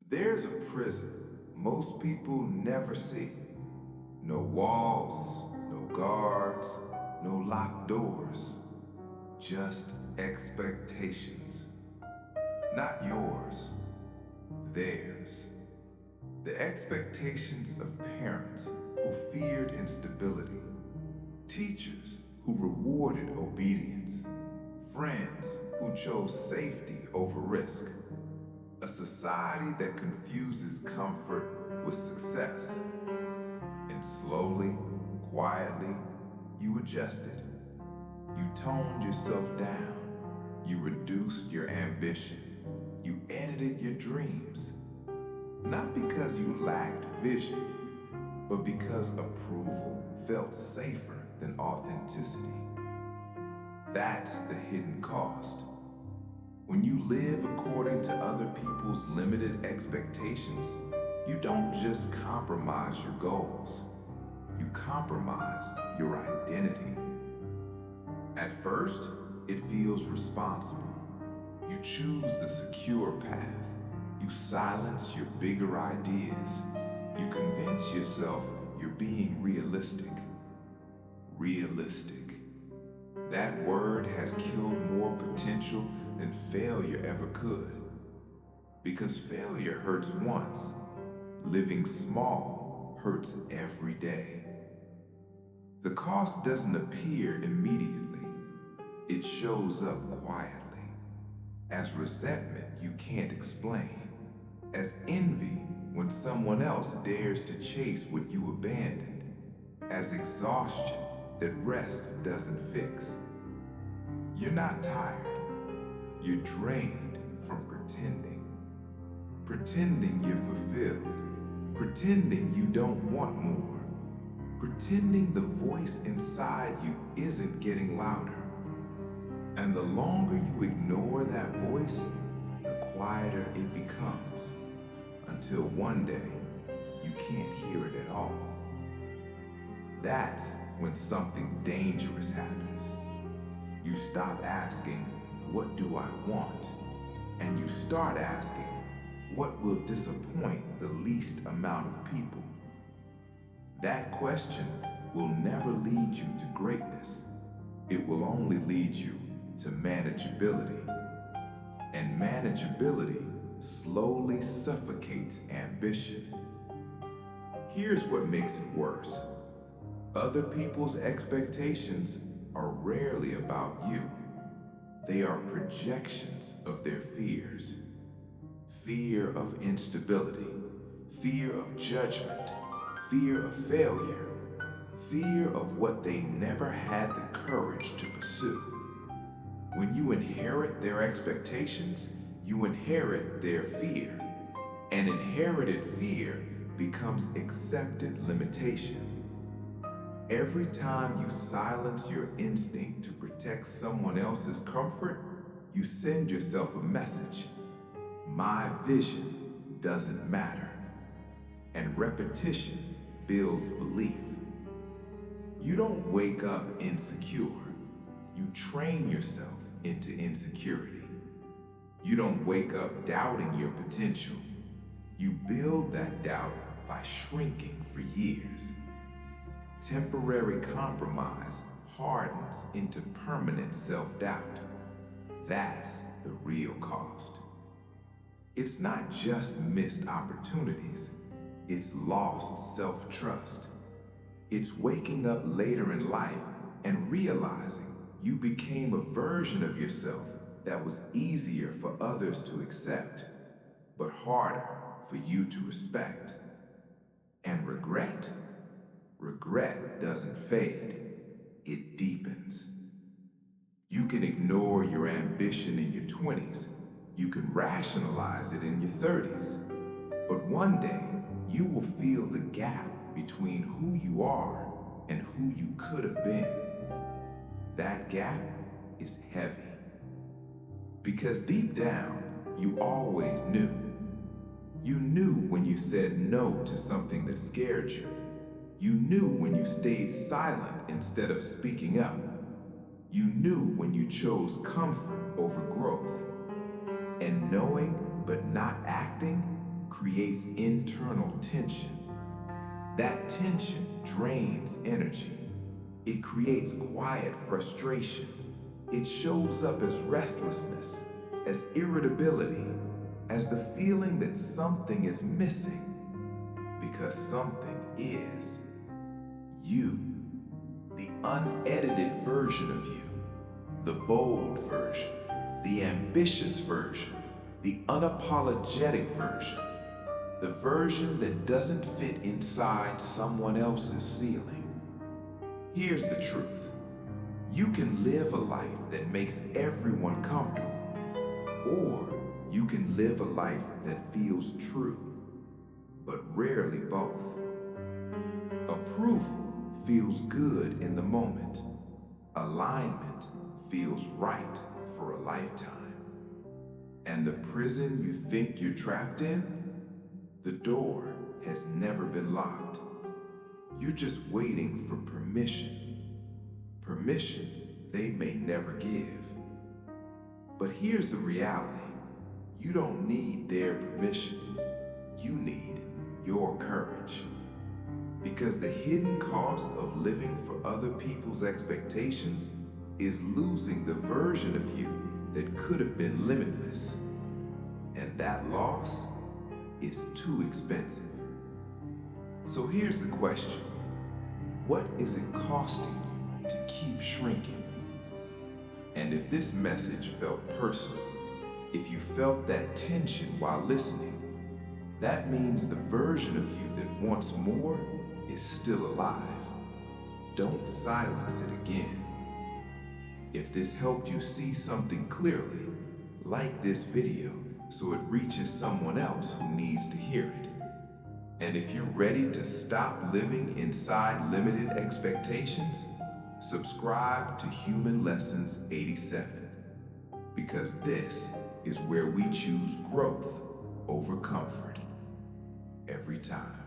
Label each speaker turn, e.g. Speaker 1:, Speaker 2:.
Speaker 1: There's a prison most people never see. No walls, no guards, no locked doors. Just expectations. Not yours, theirs. The expectations of parents who feared instability, teachers who rewarded obedience, friends who chose safety over risk. A society that confuses comfort with success. And slowly, quietly, you adjusted. You toned yourself down. You reduced your ambition. You edited your dreams. Not because you lacked vision, but because approval felt safer than authenticity. That's the hidden cost. When you live according to other people's limited expectations, you don't just compromise your goals, you compromise your identity. At first, it feels responsible. You choose the secure path. You silence your bigger ideas. You convince yourself you're being realistic. Realistic. That word has killed more potential than failure ever could. Because failure hurts once. Living small hurts every day. The cost doesn't appear immediately. It shows up quietly. As resentment you can't explain. As envy when someone else dares to chase what you abandoned. As exhaustion that rest doesn't fix. You're not tired. You're drained from pretending. Pretending you're fulfilled. Pretending you don't want more. Pretending the voice inside you isn't getting louder. And the longer you ignore that voice, the quieter it becomes. Until one day, you can't hear it at all. That's when something dangerous happens. You stop asking, what do I want? And you start asking, what will disappoint the least amount of people? That question will never lead you to greatness. It will only lead you to manageability. And manageability slowly suffocates ambition. Here's what makes it worse. Other people's expectations are rarely about you. They are projections of their fears. Fear of instability, fear of judgment, fear of failure, fear of what they never had the courage to pursue. When you inherit their expectations, you inherit their fear. And inherited fear becomes accepted limitation. Every time you silence your instinct to protect someone else's comfort, you send yourself a message. My vision doesn't matter. And repetition builds belief. You don't wake up insecure. You train yourself into insecurity. You don't wake up doubting your potential. You build that doubt by shrinking for years. Temporary compromise hardens into permanent self-doubt. That's the real cost. It's not just missed opportunities, it's lost self-trust. It's waking up later in life and realizing you became a version of yourself that was easier for others to accept, but harder for you to respect. And regret? Regret doesn't fade, it deepens. You can ignore your ambition in your 20s. You can rationalize it in your 30s. But one day, you will feel the gap between who you are and who you could have been. That gap is heavy. Because deep down, you always knew. You knew when you said no to something that scared you. You knew when you stayed silent instead of speaking up. You knew when you chose comfort over growth. And knowing but not acting, creates internal tension. That tension drains energy. It creates quiet frustration. It shows up as restlessness, as irritability, as the feeling that something is missing. Because something is. You, the unedited version of you, the bold version, the ambitious version, the unapologetic version, the version that doesn't fit inside someone else's ceiling. Here's the truth. You can live a life that makes everyone comfortable, or you can live a life that feels true, but rarely both. Approval feels good in the moment. Alignment feels right for a lifetime. And the prison you think you're trapped in, the door has never been locked. You're just waiting for permission. Permission they may never give. But here's the reality. You don't need their permission. You need your courage. Because the hidden cost of living for other people's expectations is losing the version of you that could have been limitless. And that loss is too expensive. So here's the question. What is it costing you to keep shrinking? And if this message felt personal, if you felt that tension while listening, that means the version of you that wants more is still alive. Don't silence it again. If this helped you see something clearly, like this video so it reaches someone else who needs to hear it. And if you're ready to stop living inside limited expectations, subscribe to Human Lessons 87. Because this is where we choose growth over comfort every time.